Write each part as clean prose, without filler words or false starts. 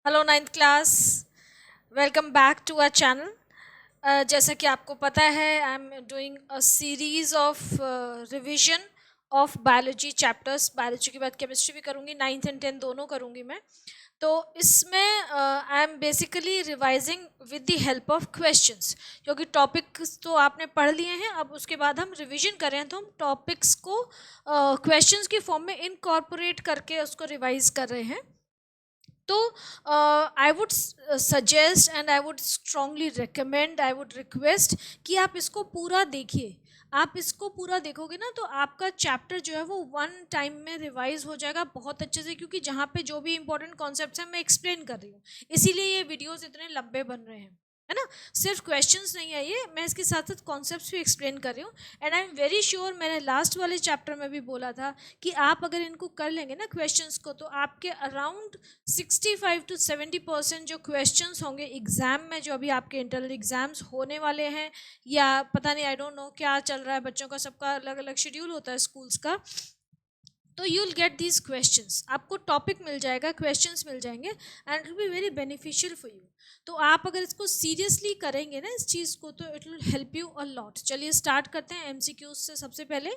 Hello ninth class. Welcome back to our channel. जैसा कि आपको पता है I am doing a series of revision of biology chapters. Biology के बाद केमिस्ट्री भी करूँगी, नाइन्थ एंड टेंथ दोनों करूँगी मैं। तो इसमें I am basically revising with the help of questions, क्योंकि टॉपिक्स तो आपने पढ़ लिए हैं। अब उसके बाद हम रिवीजन कर रहे हैं, तो हम टॉपिक्स को क्वेश्चंस की फॉर्म में इनकॉर्पोरेट करके उसको रिवाइज कर रहे हैं। तो I would suggest and I would strongly recommend, I would request कि आप इसको पूरा देखिए। आप इसको पूरा देखोगे ना, तो आपका चैप्टर जो है वो वन टाइम में रिवाइज हो जाएगा बहुत अच्छे से, क्योंकि जहाँ पे जो भी इंपॉर्टेंट कॉन्सेप्ट्स हैं मैं एक्सप्लेन कर रही हूँ, इसीलिए ये वीडियोस इतने लंबे बन रहे हैं, है ना। सिर्फ क्वेश्चंस नहीं है ये, मैं इसके साथ साथ कॉन्सेप्ट्स भी एक्सप्लेन कर रही हूँ। And I am very sure, मैंने लास्ट वाले चैप्टर में भी बोला था कि आप अगर इनको कर लेंगे ना क्वेश्चंस को, तो आपके अराउंड 65 to 70% जो क्वेश्चंस होंगे एग्जाम में, जो अभी आपके इंटरनल एग्जाम्स होने वाले हैं, या पता नहीं, आई डोंट नो क्या चल रहा है, बच्चों का सबका अलग अलग शेड्यूल होता है स्कूल्स का। तो you will get these questions, आपको टॉपिक मिल जाएगा, क्वेश्चंस मिल जाएंगे, and it will be very beneficial for you. तो आप अगर इसको सीरियसली करेंगे ना इस चीज़ को, तो it will help you a lot. चलिए स्टार्ट करते हैं एमसीक्यूज से सबसे पहले।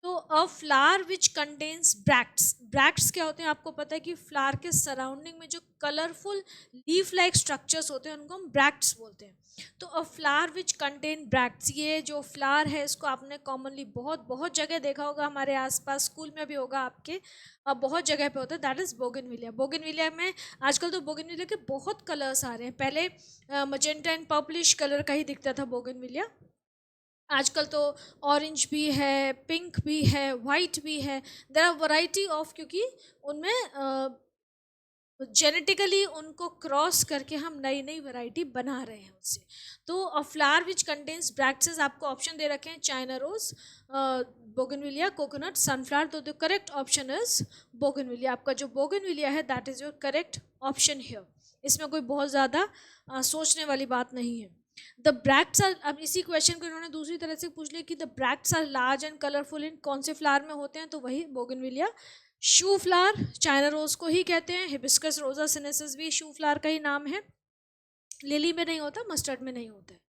तो a flower which contains bracts, bracts क्या होते हैं आपको पता है कि फ्लावर के सराउंडिंग में जो कलरफुल लीफ लाइक स्ट्रक्चर्स होते हैं उनको हम ब्रैक्ट्स बोलते हैं। तो a flower which contain bracts, ये जो फ्लावर है इसको आपने कॉमनली बहुत बहुत जगह देखा होगा, हमारे आसपास स्कूल में भी होगा आपके, बहुत जगह पे होता है, दैट इज़ बोगनविलिया। बोगनविलिया में आजकल तो बोगनविलिया के बहुत कलर्स आ रहे हैं, पहले मजेंटा एंड पर्पलिश कलर का ही दिखता था बोगनविलिया, आजकल तो ऑरेंज भी है, पिंक भी है, वाइट भी है। देर आर वैरायटी ऑफ, क्योंकि उनमें जेनेटिकली उनको क्रॉस करके हम नई नई वैरायटी बना रहे हैं उससे। तो a flower which contains bracts, आपको ऑप्शन दे रखे हैं China rose, bougainvillea, coconut, sunflower. तो the correct option is bougainvillea. आपका जो बोगनविलिया है that is your correct option here. इसमें कोई बहुत ज़्यादा सोचने वाली बात नहीं है। द ब्रैक्ट्स आर, अब इसी क्वेश्चन को इन्होंने दूसरी तरह से पूछ लिया कि the bracts are large and colourful in कौन से फ्लावर में होते हैं, तो वही bougainvillea. Shoe flower China rose को ही कहते हैं, हिबिस्कस रोजा सिनेसिस भी शू फ्लावर का ही नाम है। लिली में नहीं होता, मस्टर्ड में नहीं होता है।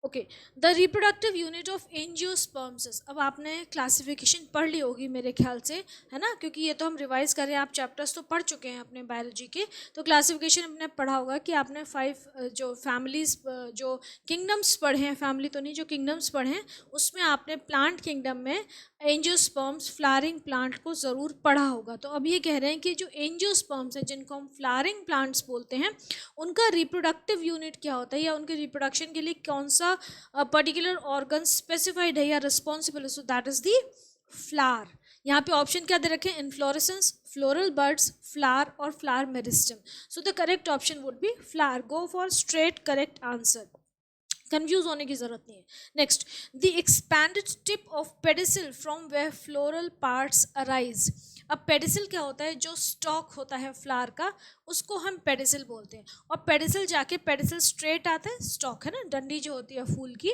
Okay, the reproductive unit of angiosperms. अब आपने क्लासिफिकेशन पढ़ ली होगी मेरे ख्याल से, है ना, क्योंकि ये तो हम रिवाइज कर रहे हैं, आप चैप्टर्स तो पढ़ चुके हैं अपने बायोलॉजी के। तो क्लासिफिकेशन आपने पढ़ा होगा कि आपने 5 जो फैमिलीज, जो किंगडम्स पढ़े हैं, फैमिली तो नहीं, जो किंगडम्स पढ़े हैं उसमें आपने प्लांट किंगडम में एंजियोस्पर्म्स फ्लावरिंग प्लांट को ज़रूर पढ़ा होगा। तो अब ये कह रहे हैं कि जो एंजियोस्पर्म्स है जिनको हम फ्लावरिंग प्लांट्स बोलते हैं, उनका रिप्रोडक्टिव यूनिट क्या होता है, या उनके रिप्रोडक्शन के लिए कौन सा पर्टिकुलर ऑर्गन स्पेसिफाइड है या रिस्पॉन्सिबल है, so that is the flower. यहाँ पे ऑप्शन क्या दे रखे हैं, इन्फ्लोरेसेंस, फ्लोरल बर्ड्स, फ्लावर और flower meristem. So the correct option would be flower. Go for straight correct answer, confuse होने की जरूरत नहीं है। Next, the expanded tip of pedicel from where floral parts arise. अब पेडिसिल क्या होता है, जो स्टॉक होता है फ्लावर का उसको हम पेडिसिल बोलते हैं, और पेडिसिल जाके पेडिसिल स्ट्रेट आता है, स्टॉक है ना, डंडी जो होती है फूल की,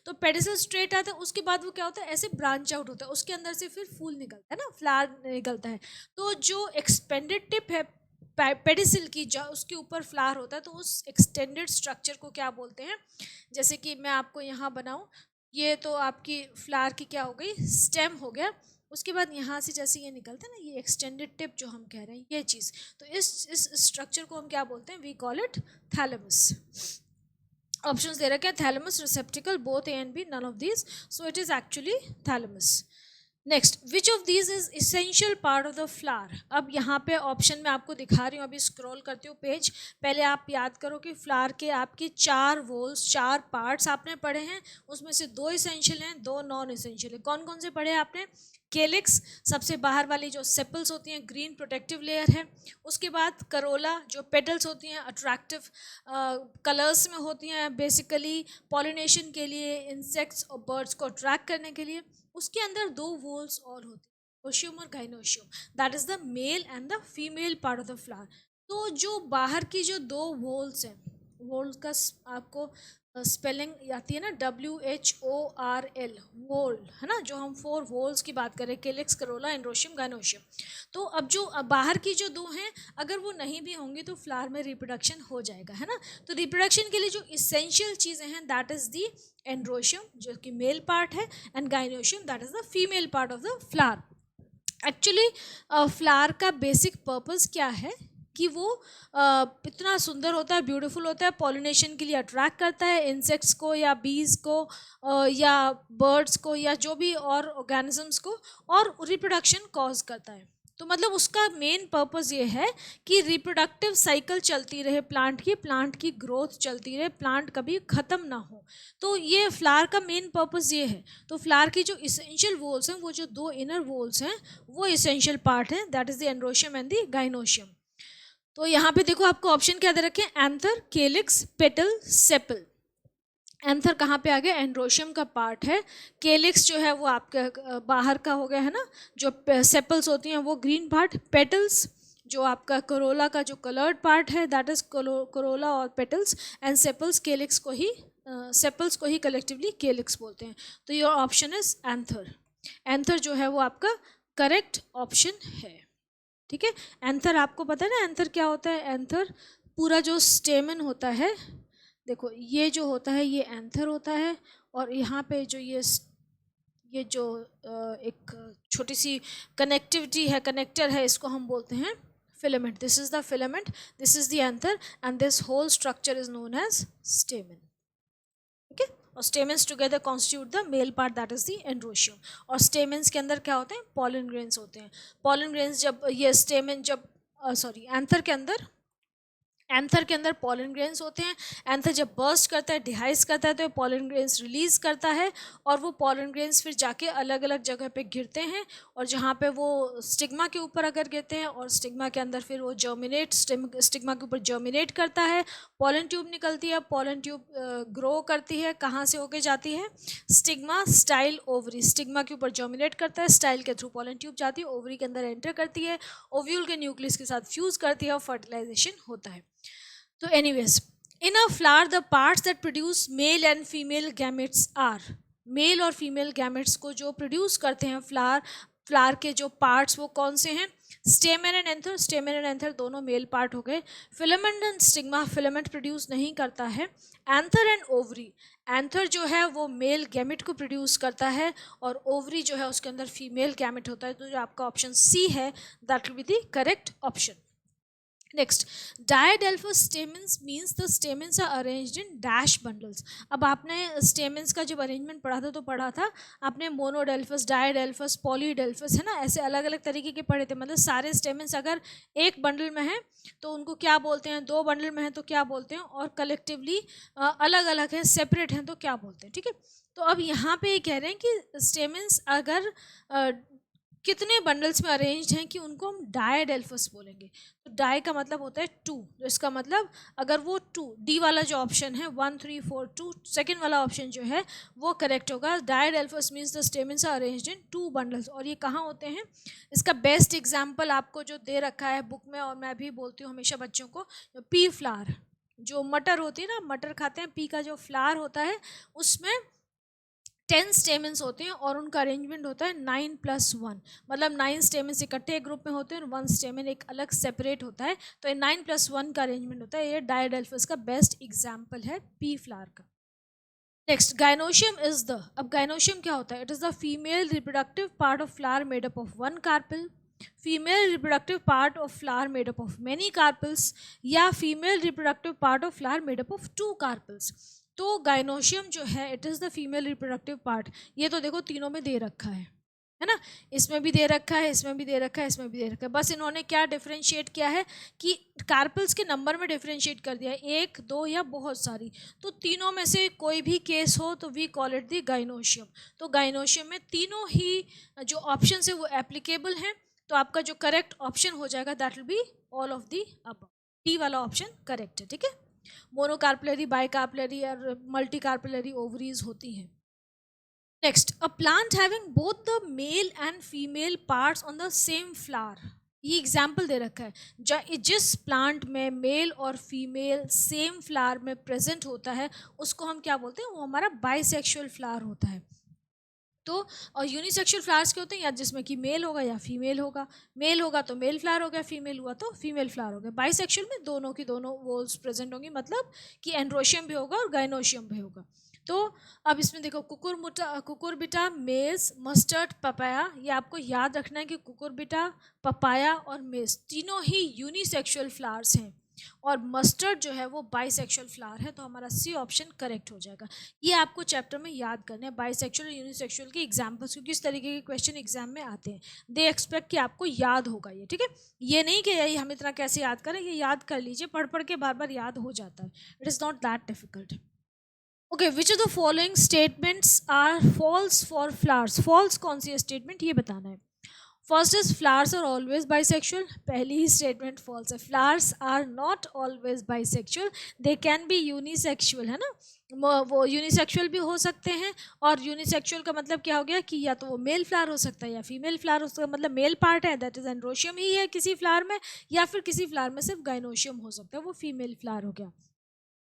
तो पेडिसिल स्ट्रेट आता है, उसके बाद वो क्या होता है, ऐसे ब्रांच आउट होता है, उसके अंदर से फिर फूल निकलता है ना, फ्लावर निकलता है। तो जो एक्सपेंडेड टिप है पेडिसिल की, जो उसके ऊपर फ्लावर होता है, तो उस एक्सटेंडेड स्ट्रक्चर को क्या बोलते हैं। जैसे कि मैं आपको यहाँ बनाऊँ, ये तो आपकी फ्लावर की क्या हो गई, स्टेम हो गया, उसके बाद यहाँ से जैसे ये निकलता है ना, ये एक्सटेंडेड टिप जो हम कह रहे हैं, ये चीज़, तो इस स्ट्रक्चर को हम क्या बोलते हैं, we call it thalamus. Options दे रखे हैं, thalamus, receptacle, both A and B, none of these, so it is actually thalamus. Next, which of these is essential part of the flower. अब यहाँ पे ऑप्शन में आपको दिखा रही हूँ, अभी स्क्रॉल करती हूँ पेज। पहले आप याद करो कि फ्लावर के आपके 4 वोल्स, 4 पार्ट्स आपने पढ़े हैं, उसमें से 2 इसेंशियल हैं, 2 नॉन इसेंशियल है। कौन कौन से पढ़े हैं आपने, केलिक्स, सबसे बाहर वाली जो सेपल्स होती हैं, ग्रीन प्रोटेक्टिव लेयर है। उसके बाद करोला, जो पेटल्स होती हैं अट्रैक्टिव कलर्स में होती हैं, बेसिकली पॉलिनेशन के लिए, इंसेक्ट्स और बर्ड्स को अट्रैक्ट करने के लिए। उसके अंदर 2 वोल्स और होते हैं, ओशियम और gynoecium, that is the male and the female part of the flower. तो जो बाहर की जो 2 वोल्स हैं, वोल्स का आपको स्पेलिंग आती है ना WHORL, वोल, है ना, जो हम 4 वोल्स की बात करें, केलिक्स, करोला, एंड्रोशियम, गाइनोशियम। तो अब जो बाहर की जो 2 हैं, अगर वो नहीं भी होंगी तो फ्लावर में रिप्रोडक्शन हो जाएगा, है ना। तो रिप्रोडक्शन के लिए जो इसेंशियल चीज़ें हैं, दैट इज़ दी एंड्रोशियम जो कि मेल पार्ट है, and gynoecium that is the female part of the flower. Actually flower का बेसिक पर्पस क्या है कि वो इतना सुंदर होता है, ब्यूटीफुल होता है, पॉलिनेशन के लिए अट्रैक्ट करता है इंसेक्ट्स को या बीज को या बर्ड्स को या जो भी और ऑर्गेनिजम्स को, और रिप्रोडक्शन कॉज करता है। तो मतलब उसका मेन पर्पस ये है कि रिप्रोडक्टिव साइकिल चलती रहे प्लांट की ग्रोथ चलती रहे, प्लांट कभी ख़त्म ना हो। तो ये फ्लावर का मेन पर्पस ये है। तो फ्लावर की जो इसेंशियल वोल्स हैं, वो जो 2 इनर वोल्स हैं, वो इसेंशियल पार्ट हैं, that is the androecium and the gynoecium. तो यहाँ पे देखो आपको ऑप्शन क्या दे रखे हैं, एंथर, केलिक्स, पेटल, सेपल। एंथर कहाँ पे आ गया, एंड्रोशियम का पार्ट है। केलिक्स जो है वो आपका बाहर का हो गया, है ना। जो सेपल्स होती हैं वो ग्रीन पार्ट। पेटल्स जो आपका करोला का जो कलर्ड पार्ट है, दैट इज करोला और पेटल्स। एंड सेपल्स केलिक्स को ही सेपल्स को ही कलेक्टिवली केलिक्स बोलते हैं। तो your option is anther. Anther जो है वो आपका करेक्ट ऑप्शन है, ठीक है। एंथर आपको पता है ना, एंथर क्या होता है। एंथर पूरा जो स्टेमन होता है, देखो ये जो होता है ये एंथर होता है, और यहाँ पे जो ये जो एक छोटी सी कनेक्टिविटी है, कनेक्टर है, इसको हम बोलते हैं filament. This is the filament, this is the anther, and this whole structure is known as stamen, ठीक है। और stamens together constitute the male part, that is the androecium. और स्टेमेंस के अंदर क्या होते हैं, पॉलन ग्रेन्स होते हैं। पॉलन ग्रेन्स जब ये स्टेमन जब सॉरी एंथर के अंदर पॉलन ग्रेन्स होते हैं। एंथर जब बर्स्ट करता है, डिहाइस करता है, तो पॉलन ग्रेन्स रिलीज करता है, और वो पॉलन ग्रेन्स फिर जाके अलग अलग जगह पे गिरते हैं, और जहाँ पे वो स्टिग्मा के ऊपर अगर गिरते हैं, और स्टिग्मा के अंदर फिर वो स्टिग्मा के ऊपर जर्मिनेट करता है, पॉलन ट्यूब निकलती है, पॉलन ट्यूब ग्रो करती है, कहाँ से होके जाती है, स्टिग्मा, स्टाइल, ओवरी। स्टिग्मा के ऊपर जर्मिनेट करता है, स्टाइल के थ्रू पॉलन ट्यूब जाती है, ओवरी के अंदर एंटर करती है, ओव्यूल के न्यूक्लियस के साथ फ्यूज करती है, और फर्टिलाइजेशन होता है। तो anyways, in a flower the parts that produce male and female gametes are, male और फीमेल गैमेट्स को जो प्रोड्यूस करते हैं फ्लावर के जो पार्ट्स, वो कौन से हैं, स्टेमन एंड एंथर। स्टेमन एंड एंथर दोनों मेल पार्ट हो गए। Filament and stigma, filament produce नहीं करता है। एंथर एंड ओवरी, एंथर जो है वो मेल गैमेट को प्रोड्यूस करता है, और ओवरी जो है उसके अंदर फीमेल गैमेट होता है। तो जो आपका ऑप्शन सी है, that will be the correct option. Next, diadelphous stamens means the stamens are arranged in dash bundles. अब आपने स्टेमन्स का जब अरेंजमेंट पढ़ा था तो पढ़ा था आपने मोनोडेल्फस, डायडेल्फस, पॉलीडेल्फस, है ना, ऐसे अलग अलग तरीके के पढ़े थे। मतलब सारे स्टेमन्स अगर एक बंडल में हैं तो उनको क्या बोलते हैं, 2 बंडल में हैं तो क्या बोलते हैं, और कलेक्टिवली अलग अलग हैं, सेपरेट हैं तो क्या बोलते हैं, ठीक है। तो अब यहाँ पे ये कह रहे हैं कि स्टेमन्स अगर कितने बंडल्स में अरेंज्ड हैं कि उनको हम डायडेल्फस बोलेंगे। तो डाई का मतलब होता है 2, तो इसका मतलब अगर वो 2, डी वाला जो ऑप्शन है 1 3 4 2, सेकेंड वाला ऑप्शन जो है वो करेक्ट होगा। Diadelphous means the stamens are arranged in 2 bundles. और ये कहाँ होते हैं, इसका बेस्ट एग्जाम्पल आपको जो दे रखा है बुक में, और मैं भी बोलती हूँ हमेशा बच्चों को, पी फ्लावर, जो मटर होती है ना, मटर खाते हैं, पी का जो फ्लावर होता है उसमें 10 स्टेमन्स होते हैं, और उनका अरेंजमेंट होता है 9+1, मतलब 9 स्टेमन्स इकट्ठे एक ग्रुप में होते हैं और 1 स्टेमन एक अलग सेपरेट होता है। तो ये 9+1 का अरेंजमेंट होता है। ये डायडेल्फस का बेस्ट एग्जाम्पल है पी फ्लावर का। नेक्स्ट, गाइनोशियम इज द, अब गाइनोशियम क्या होता है, it is the female reproductive part of flower made up of 1 carpel, female reproductive part of flower made up of many carpels, या female reproductive part of flower made up of 2 carpels. तो gynoecium जो है it is the female reproductive part. ये तो देखो तीनों में दे रखा है ना, इसमें भी दे रखा है, इसमें भी दे रखा है, इसमें भी दे रखा है। बस इन्होंने क्या डिफ्रेंशिएट किया है कि कार्पल्स के नंबर में डिफ्रेंशिएट कर दिया है, 1 2 या बहुत सारी। तो तीनों में से कोई भी केस हो तो we call it the gynoecium. तो गाइनोशियम में तीनों ही जो ऑप्शन है वो एप्लीकेबल हैं। तो आपका जो करेक्ट ऑप्शन हो जाएगा that will be all of the above, D वाला ऑप्शन करेक्ट है, ठीक है। मोनोकार्पलरी, बाइकार्पलरी और मल्टीकार्पलरी ओवरीज होती हैं। Next, a plant having both the mail and female parts on the same flower, ये एग्जाम्पल दे रखा है, जिस प्लांट में मेल और फीमेल सेम फ्लावर में प्रेजेंट होता है उसको हम क्या बोलते हैं, वो हमारा बाइसेक्सुअल फ्लावर होता है। तो और यूनिसेक्सुअल फ्लावर्स के होते हैं या जिसमें कि मेल होगा या फीमेल होगा, मेल होगा तो मेल फ्लावर हो गया, फीमेल हुआ तो फीमेल फ्लावर हो गया। बाइसेक्सुअल में दोनों की दोनों वोल्स प्रेजेंट होंगी, मतलब कि एंड्रोशियम भी होगा और गाइनोशियम भी होगा। तो अब इसमें देखो कुकुरबिटा, मेज, मस्टर्ड, पपाया, ये आपको याद रखना है कि कुकुरबिटा, पपाया और मेज तीनों ही यूनिसेक्सुअल फ्लावर्स हैं और मस्टर्ड जो है वो बाइसेक्सुअल फ्लावर है, तो हमारा सी ऑप्शन करेक्ट हो जाएगा। ये आपको चैप्टर में याद करना है, बाइसेक्सुअल और यूनिसेक्सुअल के एग्जाम्पल्स, क्योंकि इस तरीके के क्वेश्चन एग्जाम में आते हैं। दे एक्सपेक्ट कि आपको याद होगा ये, ठीक है। ये नहीं कि यही हम इतना कैसे याद करें, ये याद कर लीजिए, पढ़ पढ़ के बार बार याद हो जाता है, it is not that difficult. Okay, which of the following statements are false for flowers, false कौन सी है स्टेटमेंट ये बताना है। First is flowers are always bisexual, पहली ही स्टेटमेंट फॉल्स है। Flowers are not always bisexual, they can be unisexual, है ना, वो यूनिसेक्सुअल भी हो सकते हैं। और यूनिसेक्सुअल का मतलब क्या हो गया कि या तो वो मेल फ्लावर हो सकता है या फीमेल फ्लावर हो सकता है, मतलब मेल पार्ट है दैट इज एंड्रोशियम ही है किसी फ्लावर में, या फिर किसी फ्लावर में सिर्फ गाइनोशियम हो सकता है, वो फीमेल फ्लावर हो गया।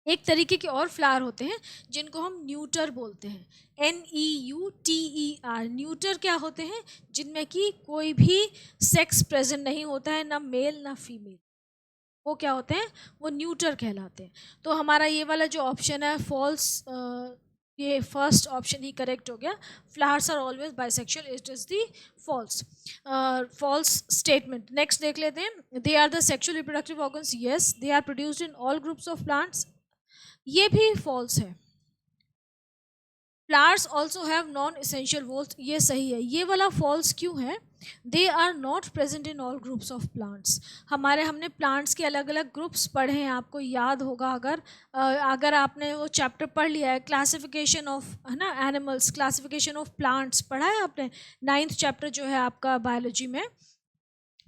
एक तरीके के और फ्लावर होते हैं जिनको हम न्यूटर बोलते हैं, NEUTER। न्यूटर क्या होते हैं, जिनमें कि कोई भी सेक्स प्रेजेंट नहीं होता है, ना मेल ना फीमेल, वो क्या होते हैं, वो न्यूटर कहलाते हैं। तो हमारा ये वाला जो ऑप्शन है फॉल्स, ये फर्स्ट ऑप्शन ही करेक्ट हो गया। Flowers are always bisexual, it is the false false statement. Next देख लेते हैं, they are the sexual reproductive organs, yes they are produced in all groups of plants, ये भी false है। Flowers also have non essential whorls, ये सही है। ये वाला फॉल्स क्यों है, they are not present in all groups of plants. हमने प्लांट्स के अलग अलग ग्रुप्स पढ़े हैं, आपको याद होगा अगर आपने वो चैप्टर पढ़ लिया है, क्लासिफिकेशन ऑफ, है ना, एनिमल्स, क्लासिफिकेशन ऑफ प्लांट्स पढ़ा है आपने, 9th चैप्टर जो है आपका बायोलॉजी में,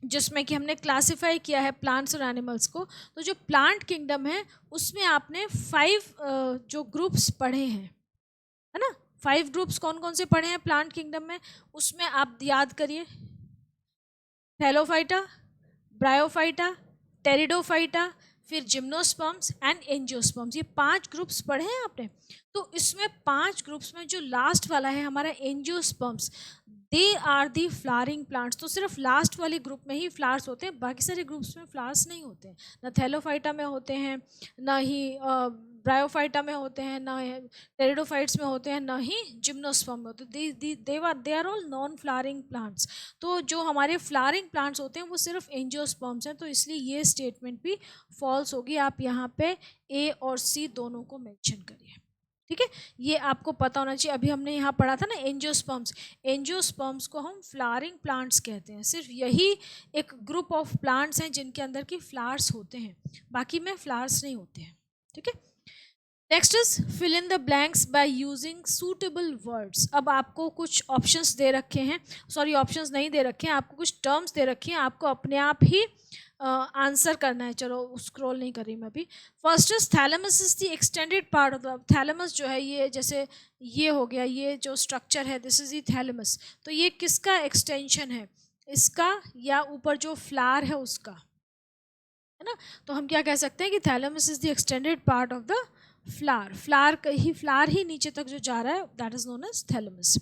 जिसमें कि हमने क्लासिफाई किया है प्लांट्स और एनिमल्स को। तो जो प्लांट किंगडम है उसमें आपने 5 जो ग्रुप्स पढ़े हैं, है ना, 5 ग्रुप्स कौन कौन से पढ़े हैं प्लांट किंगडम में, उसमें आप याद करिए, थैलोफाइटा, ब्रायोफाइटा, टेरिडोफाइटा, फिर जिम्नोस्पर्म्स एंड एंजियोस्पर्म्स, ये 5 ग्रुप्स पढ़े हैं आपने। तो इसमें 5 ग्रुप्स में जो लास्ट वाला है हमारा angiosperms, they are the flowering plants. तो सिर्फ लास्ट वाले ग्रुप में ही फ्लावर्स होते हैं, बाकी सारे ग्रुप्स में फ्लावर्स नहीं होते हैं, ना थैलोफाइटा में होते हैं, ना ही ब्रायोफाइटा में होते हैं, ना टेरिडोफाइट्स में होते हैं, ना ही जिम्नोस्पर्म में होते हैं, they are all non flowering plants. तो जो हमारे फ्लावरिंग प्लांट्स होते हैं वो सिर्फ एंजियोस्पर्म्स हैं, तो इसलिए ये स्टेटमेंट भी फॉल्स होगी। आप यहाँ पे A और C दोनों को मेंशन करिए, ठीक है। ये आपको पता होना चाहिए। अभी हमने यहाँ पढ़ा था ना एंजियोस्पर्म्स, एंजियोस्पर्म्स को हम फ्लावरिंग प्लांट्स कहते हैं। सिर्फ यही एक ग्रुप ऑफ प्लांट्स हैं जिनके अंदर की फ्लावर्स होते हैं, बाकी में फ्लावर्स नहीं होते हैं, ठीक है। Next is fill in the blanks by using suitable words. अब आपको कुछ ऑप्शंस दे रखे हैं, सॉरी ऑप्शंस नहीं दे रखे हैं, आपको कुछ टर्म्स दे रखे हैं, आपको अपने आप ही आंसर करना है। चलो स्क्रॉल नहीं कर रही मैं अभी। First is thalamus is the extended part of the, thalamus जो है ये जैसे ये हो गया, ये जो स्ट्रक्चर है दिस इज द थैलेमस, तो ये किसका एक्सटेंशन है, इसका या ऊपर जो फ्लावर है उसका, है ना। तो हम क्या कह सकते हैं कि thalamus is the extended part of the flower, flower ही नीचे तक जो जा रहा है that is known as thalamus.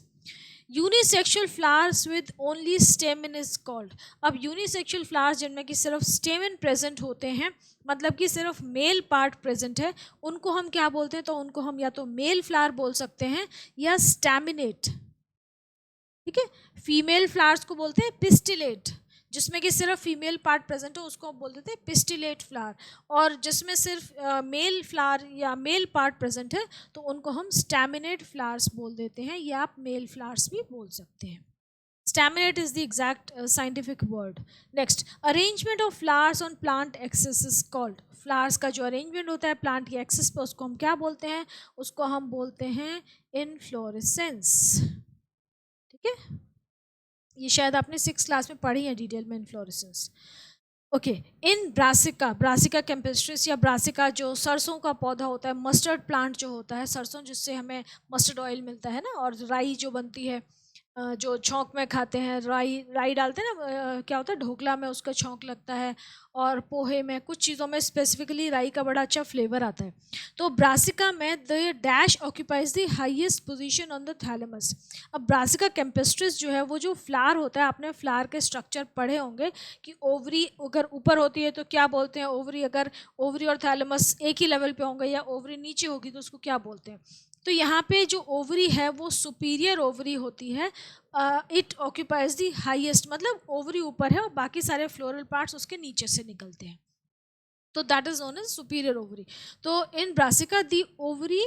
Unisexual flowers with only stamen is called. अब यूनिसेक्सुअल फ्लावर्स जिनमें कि सिर्फ स्टेमन प्रेजेंट होते हैं, मतलब कि सिर्फ मेल पार्ट प्रेजेंट है, उनको हम क्या बोलते हैं, तो उनको हम या तो मेल फ्लावर बोल सकते हैं या स्टैमिनेट, ठीक है। फीमेल फ्लावर्स को बोलते हैं पिस्टिलेट, जिसमें कि सिर्फ फीमेल पार्ट प्रेजेंट हो उसको हम बोल देते हैं पिस्टिलेट फ्लावर, और जिसमें सिर्फ मेल फ्लावर या मेल पार्ट प्रेजेंट है तो उनको हम स्टैमिनेट फ्लावर्स बोल देते हैं, या आप मेल फ्लावर्स भी बोल सकते हैं। Staminate is the exact scientific word. Next, arrangement of flowers on plant axis is called. Flowers का जो अरेंजमेंट होता है प्लांट की एक्सिस पर उसको हम क्या बोलते हैं, उसको हम बोलते हैं इनफ्लोरेसेंस, ठीक है। ये शायद आपने 6th क्लास में पढ़ी है डिटेल में इनफ्लोरेसेंस। ओके, इन ब्रासिका कैम्पेस्ट्रिस या ब्रासिका जो सरसों का पौधा होता है, मस्टर्ड प्लांट जो होता है, सरसों जिससे हमें मस्टर्ड ऑयल मिलता है ना, और राई जो बनती है, जो छौंक में खाते हैं, राई राई डालते हैं ना, क्या होता है ढोकला में उसका छौंक लगता है, और पोहे में, कुछ चीज़ों में स्पेसिफिकली राई का बड़ा अच्छा फ्लेवर आता है। तो ब्रासिका में the dash occupies the highest position on the thalamus. अब ब्रासिका कैम्पेस्ट्रिस जो है, वो जो फ्लावर होता है, आपने फ्लावर के स्ट्रक्चर पढ़े होंगे कि ओवरी अगर ऊपर होती है तो क्या बोलते हैं ओवरी, अगर ओवरी और थैलेमस एक ही लेवल पे होंगे या ओवरी नीचे होगी तो उसको क्या बोलते हैं। तो यहाँ पे जो ओवरी है वो सुपीरियर ओवरी होती है। इट ऑक्यूपाइज द हाईएस्ट, मतलब ओवरी ऊपर है और बाकी सारे फ्लोरल पार्ट्स उसके नीचे से निकलते हैं, तो that is known as superior ovary. तो in Brassica the ovary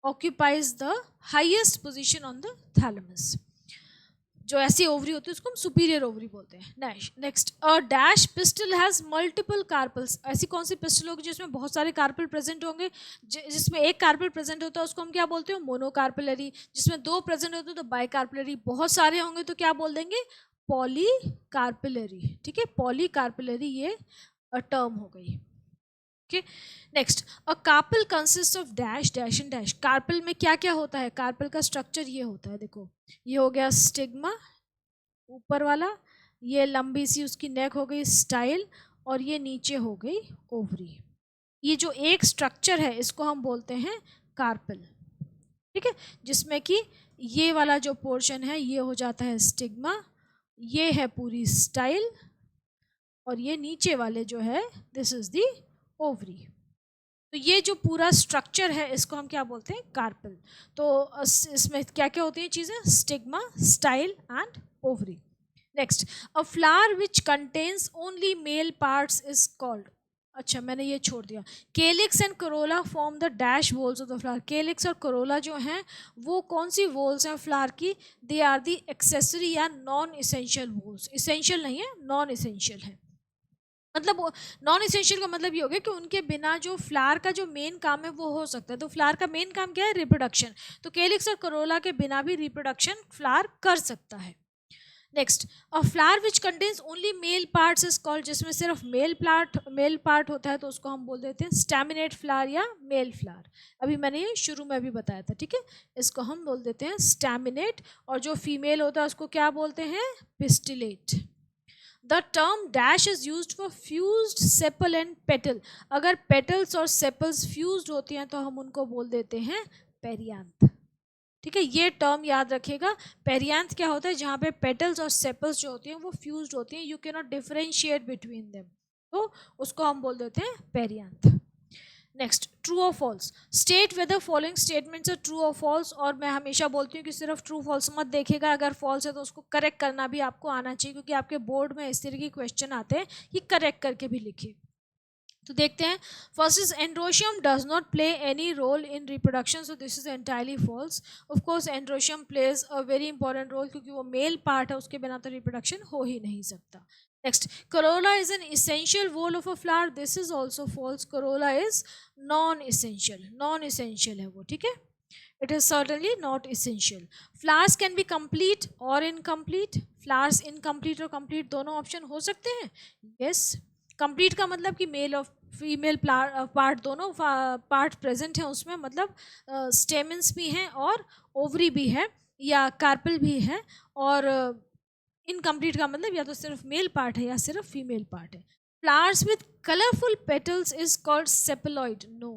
occupies the highest position on the thalamus. जो ऐसी ओवरी होती है उसको हम सुपीरियर ओवरी बोलते हैं। Next, a dash pistil has multiple carpels. ऐसी कौन सी पिस्टल होगी जिसमें बहुत सारे कार्पल प्रेजेंट होंगे? जिसमें एक कार्पल प्रेजेंट होता है उसको हम क्या बोलते हैं? मोनोकार्पलरी। जिसमें दो प्रेजेंट होते हैं तो बाइकार्पलरी। बहुत सारे होंगे तो क्या बोल देंगे? पॉलीकार्पलरी। ठीक है, पॉलीकार्पलरी ये टर्म हो गई। Okay, next, a carpel consist of dash dash and dash. Carpel में क्या क्या होता है? कार्पल का स्ट्रक्चर ये होता है, देखो ये हो गया स्टिग्मा ऊपर वाला, ये लंबी सी उसकी नेक हो गई स्टाइल, और ये नीचे हो गई ओवरी। ये जो एक स्ट्रक्चर है इसको हम बोलते हैं कार्पल। ठीक है, जिसमें कि ये वाला जो पोर्शन है ये हो जाता है स्टिग्मा, ये है पूरी स्टाइल, और ये नीचे वाले जो है दिस इज दी ओवरी। तो ये जो पूरा स्ट्रक्चर है इसको हम क्या बोलते हैं? कार्पल। तो इसमें क्या क्या होती हैं चीज़ें? Stigma, style and ovary. Next, a flower which contains only male parts is called. अच्छा, मैंने ये छोड़ दिया। Calyx and corolla form the dash whorls of the flower. Calyx और करोला जो हैं वो कौन सी वोल्स हैं फ्लावर की? दे आर दी एक्सेसरी या नॉन इसेंशियल वोल्स। इसेंशियल नहीं है, नॉन इसेंशियल है। मतलब नॉन इसेंशियल का मतलब ये हो गया कि उनके बिना जो फ्लावर का जो मेन काम है वो हो सकता है। तो फ्लावर का मेन काम क्या है? रिप्रोडक्शन। तो केलिक्स और करोला के बिना भी रिप्रोडक्शन फ्लावर कर सकता है। Next, a flower which contains only male parts is called. जिसमें सिर्फ मेल पार्ट होता है तो उसको हम बोल देते हैं स्टैमिनेट फ्लावर या मेल फ्लावर। अभी मैंने ये शुरू में भी बताया था। ठीक है, इसको हम बोल देते हैं स्टैमिनेट, और जो फीमेल होता है उसको क्या बोलते हैं? Pistillate. The term dash is use for fused sepal and petal. अगर पेटल्स और सेपल्स फ्यूज्ड होती हैं तो हम उनको बोल देते हैं पेरियांथ। ठीक है, ये टर्म याद रखिएगा। पेरियांथ क्या होता है? जहाँ पे पेटल्स और सेपल्स जो होती हैं वो फ्यूज्ड होती हैं, you can not differentiate between them, तो उसको हम बोल देते हैं पेरियांथ। नेक्स्ट, ट्रू और false. State whether following statements are true और फॉल्स। और मैं हमेशा बोलती हूँ कि सिर्फ ट्रू फॉल्स मत देखिएगा, अगर फॉल्स है तो उसको करेक्ट करना भी आपको आना चाहिए, क्योंकि आपके बोर्ड में इस तरह के क्वेश्चन आते हैं कि करेक्ट करके भी लिखिए। तो देखते हैं। First is androecium does not play any role in reproduction, so this is entirely false. Of course androecium plays a very important role, क्योंकि वो मेल पार्ट है, उसके बिना तो रिप्रोडक्शन हो ही नहीं सकता। Next, corolla is an essential whole of a flower. This is also false. Corolla is non-essential. Non-essential है वो, ठीक है? It is certainly not essential. Flowers can be complete or incomplete. Flowers incomplete और complete दोनों option हो सकते हैं। Yes. Complete का मतलब कि मेल और फीमेल पार्ट दोनों पार्ट प्रेजेंट हैं उसमें, मतलब स्टेमेंस भी हैं और ओवरी भी है या कार्पल भी है। और इनकम्प्लीट का मतलब या तो सिर्फ मेल पार्ट है या सिर्फ फीमेल पार्ट है। Flowers with colourful petals is called sepaloid. No,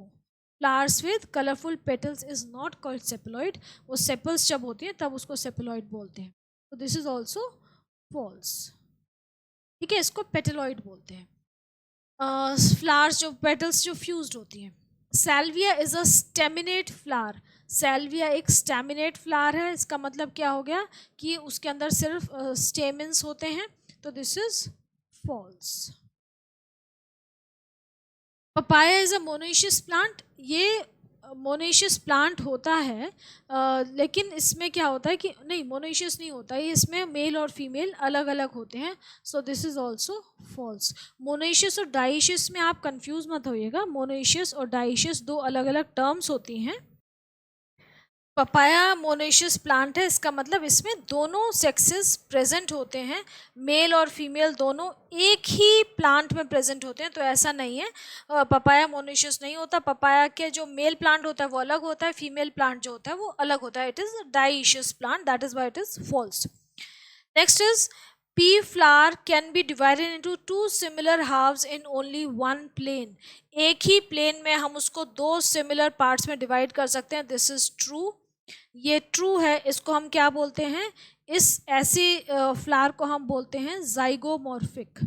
flowers with colourful petals is not called sepaloid. वो सेपल्स जब होती हैं तब उसको सेपेलॉइड बोलते हैं। तो दिस इज ऑल्सो फॉल्स। ठीक है, इसको पेटेलॉइड बोलते हैं। फ्लावर्स जो पेटल्स जो फ्यूज्ड होती हैं। सैल्विया इज अ स्टेमिनेट फ्लावर। सैल्विया एक स्टेमिनेट फ्लावर है। इसका मतलब क्या हो गया कि उसके अंदर सिर्फ स्टेमिन्स होते हैं, तो this is false. Papaya is a monoecious plant. ये मोनेशियस प्लांट होता है, लेकिन इसमें क्या होता है कि नहीं, मोनेशियस नहीं होता है, इसमें मेल और फीमेल अलग अलग होते हैं, so this is also false. Monoecious और डाइशियस में आप कंफ्यूज मत होइएगा। मोनेशियस और डाइशियस दो अलग अलग टर्म्स होती हैं। पपाया मोनेशियस प्लांट है, इसका मतलब इसमें दोनों सेक्सेस प्रेजेंट होते हैं, मेल और फीमेल दोनों एक ही प्लांट में प्रेजेंट होते हैं। तो ऐसा नहीं है, पपाया मोनेशियस नहीं होता। पपाया के जो मेल प्लांट होता है वो अलग होता है, फीमेल प्लांट जो होता है वो अलग होता है। It is dioecious plant, that is why it is false. Next is pea flower can be divided into two similar halves in only one plane। एक ही प्लेन में हम उसको दो सिमिलर पार्ट्स में डिवाइड कर सकते हैं। दिस इज ट्रू, ये ट्रू है। इसको हम क्या बोलते हैं, इस ऐसी फ्लावर को हम बोलते हैं जाइगोमॉर्फिक।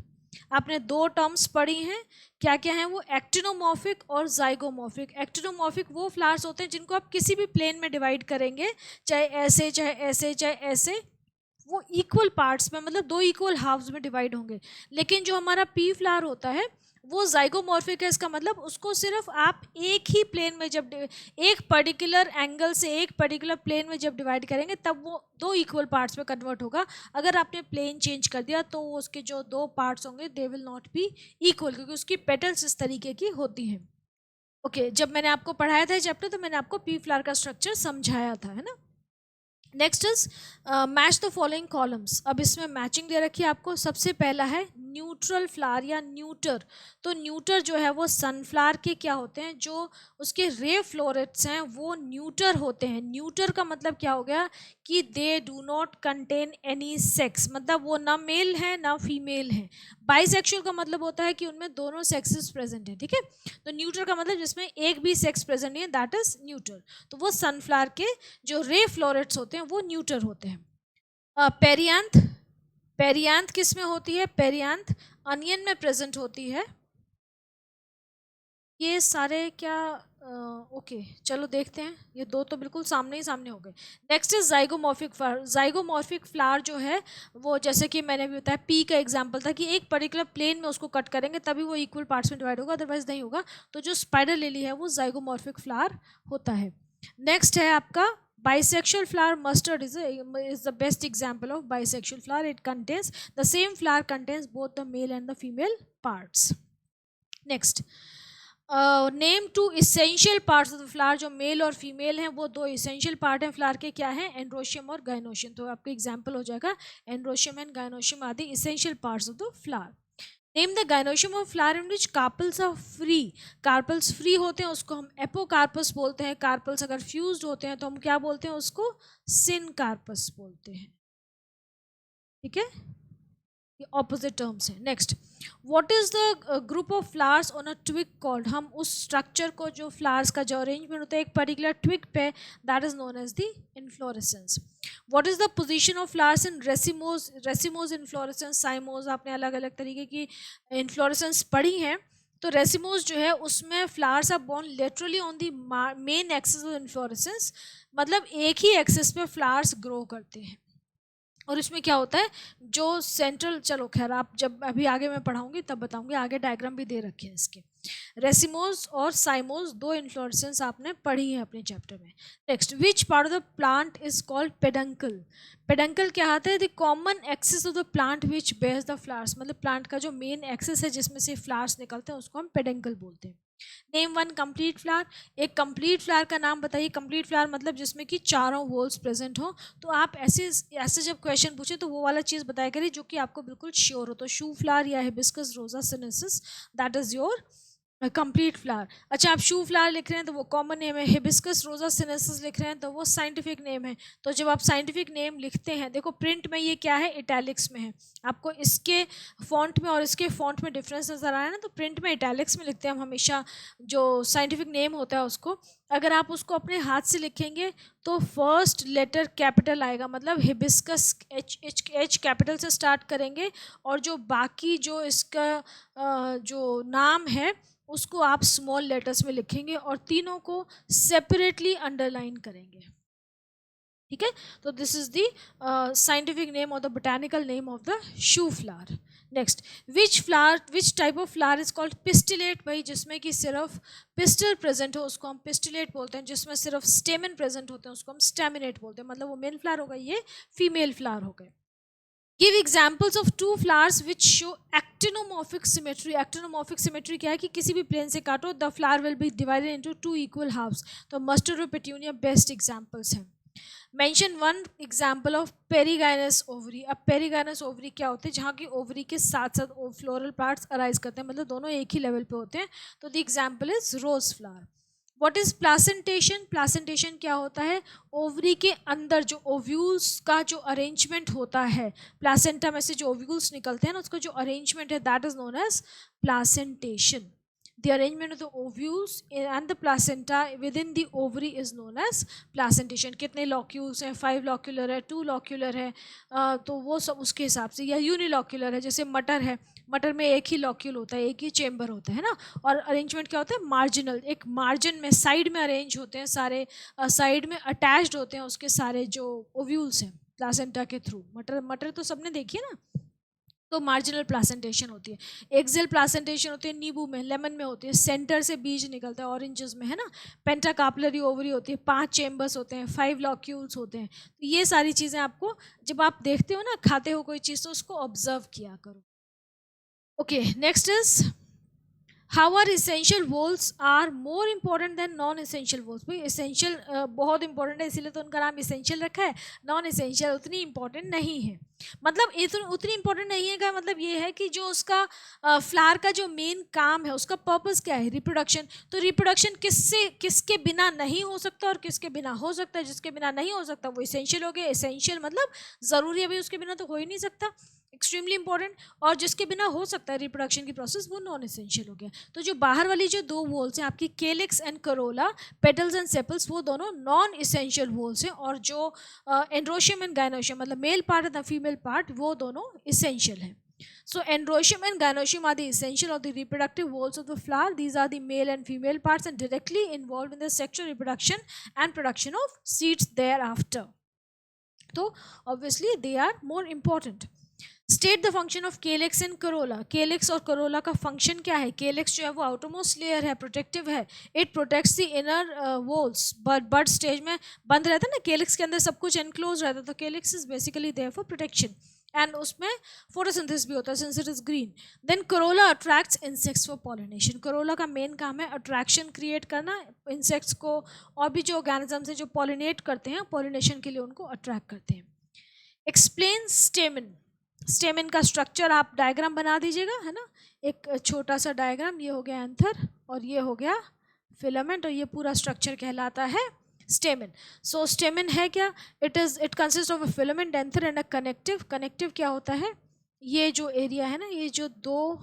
आपने दो टर्म्स पढ़ी हैं, क्या क्या हैं वो, एक्टिनोमॉर्फिक और जाइगोमॉर्फिक। एक्टिनोमॉर्फिक वो फ्लावर्स होते हैं जिनको आप किसी भी प्लेन में डिवाइड करेंगे, चाहे ऐसे चाहे ऐसे चाहे ऐसे, वो इक्वल पार्ट्स में, मतलब दो इक्वल हाफ्स में डिवाइड होंगे। लेकिन जो हमारा पी फ्लावर होता है वो जाइगोमॉर्फिक है। इसका मतलब उसको सिर्फ आप एक ही प्लेन में जब एक पर्टिकुलर एंगल से एक पर्टिकुलर प्लेन में जब डिवाइड करेंगे तब वो दो इक्वल पार्ट्स में कन्वर्ट होगा। अगर आपने प्लेन चेंज कर दिया तो उसके जो दो पार्ट्स होंगे they will not be equal, क्योंकि उसकी पेटल्स इस तरीके की होती हैं। ओके, जब मैंने आपको पढ़ाया था चैप्टर तो मैंने आपको पी फ्लावर का स्ट्रक्चर समझाया था, है ना। Next is match the following columns. अब इसमें मैचिंग दे रखी है आपको। सबसे पहला है न्यूट्रल फ्लावर या न्यूटर। तो न्यूटर जो है वो सनफ्लावर के क्या होते हैं, जो उसके रे फ्लोरेट्स हैं वो न्यूटर होते हैं। न्यूटर का मतलब क्या हो गया कि they do not contain any sex, मतलब वो ना मेल है ना फीमेल है। बाइसेक्सुअल का मतलब होता है कि उनमें दोनों सेक्सेस प्रेजेंट है, ठीक है। तो न्यूटर का मतलब जिसमें एक भी सेक्स प्रेजेंट नहीं है, दैट इज न्यूटर। तो वो सनफ्लावर के जो रे फ्लोरेट्स होते हैं वो न्यूटर होते हैं। पेरियांथ, पेरियांथ किस में होती है, पेरियांथ अनियन में प्रेजेंट होती है। ये सारे क्या ओके चलो देखते हैं, ये दो तो बिल्कुल सामने ही सामने हो गए। Next is zygomorphic flower. Zygomorphic flower जो है वो, जैसे कि मैंने भी बताया, पी का एग्जांपल था कि एक पर्टिकुलर प्लेन में उसको कट करेंगे तभी वो इक्वल पार्ट्स में डिवाइड होगा, अदरवाइज नहीं होगा। तो जो स्पाइडर लिली है वो जाइगोमॉर्फिक फ्लावर होता है। नेक्स्ट है आपका bisexual flower, mustard is the best example of bisexual flower. It contains the same flower contains both the male and the female parts. Next, name two essential parts of the flower. जो male और female हैं वो दो essential part हैं flower के, क्या है, androecium और गाइनोशियम। तो आपका एग्जांपल हो जाएगा androecium and gynoecium are the essential parts of the flower. Name the gynoecium of flower in which carpels are free. Carpels free होते हैं उसको हम एपोकार्पस बोलते हैं। कार्पल्स अगर फ्यूज्ड होते हैं तो हम क्या बोलते हैं उसको, सिनकार्पस बोलते हैं, ठीक है। ये ऑपोजिट टर्म्स हैं। Next, what is the group of flowers on a twig called. हम उस स्ट्रक्चर को, जो फ्लावर्स का जो अरेंजमेंट होता है एक पर्टिकुलर ट्विग पे, that is known as the inflorescence. What is the position of flowers in racemose. Racemose, inflorescence, cymose, आपने अलग अलग तरीके की इन्फ्लोरेसेंस पढ़ी हैं। तो रेसिमोज जो है उसमें flowers are borne laterally on the main axis of inflorescence, मतलब एक ही एक्सिस पे फ्लावर्स ग्रो करते हैं। और इसमें क्या होता है, जो सेंट्रल, चलो खैर आप जब अभी आगे मैं पढ़ाऊंगी तब बताऊंगी, आगे डायग्राम भी दे रखे हैं इसके। रेसिमोज और साइमोज दो इन्फ्लोरेसेंस आपने पढ़ी है अपने चैप्टर में। Next, which part of the plant is called peduncle. Peduncle क्या आता है, the common axis of the plant which bears the flowers, मतलब प्लांट का जो मेन एक्सिस है जिसमें से फ्लावर्स निकलते हैं उसको हम पेडंकल बोलते हैं। Name one complete flower. एक कंप्लीट फ्लावर का नाम बताइए। कंप्लीट फ्लावर मतलब जिसमें कि चारों होल्स प्रेजेंट हो। तो आप ऐसे ऐसे जब क्वेश्चन पूछे तो वो वाला चीज़ बताया करिए जो कि आपको बिल्कुल श्योर हो। तो शू फ्लावर या हिबिस्कस रोजा sinensis, that is your complete flower. अच्छा, आप शू फ्लावर लिख रहे हैं तो वो कॉमन नेम है। हिबिस्कस रोजा सिनेसिस लिख रहे हैं तो वो साइंटिफिक नेम है। तो जब आप साइंटिफिक नेम लिखते हैं, देखो प्रिंट में ये क्या है, इटैलिक्स में है। आपको इसके फॉन्ट में और इसके फॉन्ट में डिफरेंस नजर आ रहा है ना, तो प्रिंट में इटैलिक्स में लिखते हैं हम हमेशा जो साइंटिफिक नेम होता है उसको। अगर आप उसको अपने हाथ से लिखेंगे तो फर्स्ट लेटर कैपिटल आएगा, मतलब हिबिस्कस एच कैपिटल से स्टार्ट करेंगे, और जो बाकी जो इसका जो नाम है उसको आप स्मॉल लेटर्स में लिखेंगे और तीनों को सेपरेटली अंडरलाइन करेंगे, ठीक है। तो this is the scientific name और the botanical name of the shoe flower. Next, which type of flower is called pistillate. भाई जिसमें कि सिर्फ पिस्टल प्रेजेंट हो उसको हम पिस्टिलेट बोलते हैं। जिसमें सिर्फ स्टेमन प्रेजेंट होते हैं उसको हम स्टेमिनेट बोलते हैं। मतलब वो मेल फ्लावर हो गई, ये फीमेल फ्लावर हो गए। Give examples of two flowers which show actinomorphic symmetry. Actinomorphic symmetry क्या है कि किसी भी प्लेन से काटो the flower will be divided into two equal halves. तो मस्टर्ड और पेट्यूनिया बेस्ट एग्जाम्पल्स हैं. Mention one example of perigynous ovary. अब पेरीगाइनस ओवरी क्या होते हैं, जहाँ की ओवरी के साथ साथ फ्लोरल पार्ट्स अराइज करते हैं, मतलब दोनों एक ही लेवल पे होते हैं. तो the example is rose flower. What is placentation. Placentation क्या होता है, ओवरी के अंदर जो ओव्यूल्स का जो अरेंजमेंट होता है, प्लासेंटा में से जो ओव्यूल्स निकलते हैं ना, उसका जो अरेंजमेंट है that is known as placentation. The arrangement of the ovules and the placenta within the ovary is known as placentation. कितने locules हैं, 5 locular है, 2 locular है, तो वो सब उसके हिसाब से. या यूनिलॉक्यूलर है, जैसे मटर है, मटर में एक ही लॉक्यूल होता है, एक ही चेम्बर होता है ना. और अरेंजमेंट क्या होता है, मार्जिनल, एक मार्जिन में साइड में अरेंज होते हैं सारे, साइड में अटैच्ड होते हैं उसके सारे जो ओव्यूल्स हैं प्लासेंटा के थ्रू. मटर तो सबने देखी है ना, तो मार्जिनल प्लासेंटेशन होती है. एक्सेल प्लासेंटेशन होती है नींबू में, लेमन में होती है, सेंटर से बीज निकलता है ऑरेंजेस में, है ना. पेंटाकार्पलरी ओवरी होती है, 5 चेम्बर्स होते हैं, 5 लॉक्यूल्स होते हैं. तो ये सारी चीज़ें आपको जब आप देखते हो ना, खाते हो कोई चीज़, तो उसको ऑब्जर्व किया करो. Okay, next is how are essential whorls are more important than non essential whorls. भाई इसेंशियल बहुत इंपॉर्टेंट है, इसीलिए तो उनका नाम इसेंशियल रखा है. नॉन इसेंशियल उतनी इंपॉर्टेंट नहीं है. मतलब उतनी इंपॉर्टेंट नहीं है का मतलब ये है कि जो उसका फ्लावर का जो मेन काम है, उसका पर्पस क्या है, रिप्रोडक्शन. तो रिप्रोडक्शन किसके बिना नहीं हो सकता और किसके बिना हो सकता है. जिसके बिना नहीं हो सकता वो इसेंशियल हो गया. इसेंशियल मतलब ज़रूरी है भाई, उसके बिना तो हो ही नहीं सकता, एक्सट्रीमली इंपॉर्टेंट. और जिसके बिना हो सकता है रिप्रोडक्शन की प्रोसेस, वो नॉन एसेंशियल हो गया. तो जो बाहर वाली जो 2 वोल्स हैं आपकी, केलिक्स and Corolla, petals and sepals, वो दोनों नॉन एसेंशियल वोल्स हैं. और जो एंड्रोशियम एंड गायनोशियम मतलब male part and female part, वो दोनों एसेंशियल हैं. So androecium and gynoecium are the essential of the reproductive walls of the flower. These are the male and female parts and directly involved in the sexual reproduction and production of seeds thereafter. So obviously they are more important. State the function of calyx and Corolla. Calyx और Corolla का function क्या है. Calyx जो है वो outermost layer है, protective है. It protects the inner walls. But stage में बंद रहता है ना, केलेक्स के अंदर सब कुछ एनक्लोज रहता है, तो calyx is basically there for protection. And उसमें फोटोसिंथेसिस भी होता है since it is green. Then corolla attracts insects for pollination. Corolla का मेन काम है अट्रैक्शन क्रिएट करना इंसेक्ट्स को, और भी जो ऑर्गेनिजम्स हैं जो पॉलिनेट करते हैं, पॉलिनेशन के लिए उनको अट्रैक्ट करते हैं. एक्सप्लेन स्टेमन. स्टेमन का स्ट्रक्चर आप डायग्राम बना दीजिएगा, है ना. एक छोटा सा डायग्राम, ये हो गया एंथर और ये हो गया फिलामेंट, और ये पूरा स्ट्रक्चर कहलाता है स्टेमन. सो स्टेमन है क्या, it consist of a filament, anther and a connective. Connective क्या होता है, ये जो एरिया है ना, ये जो 2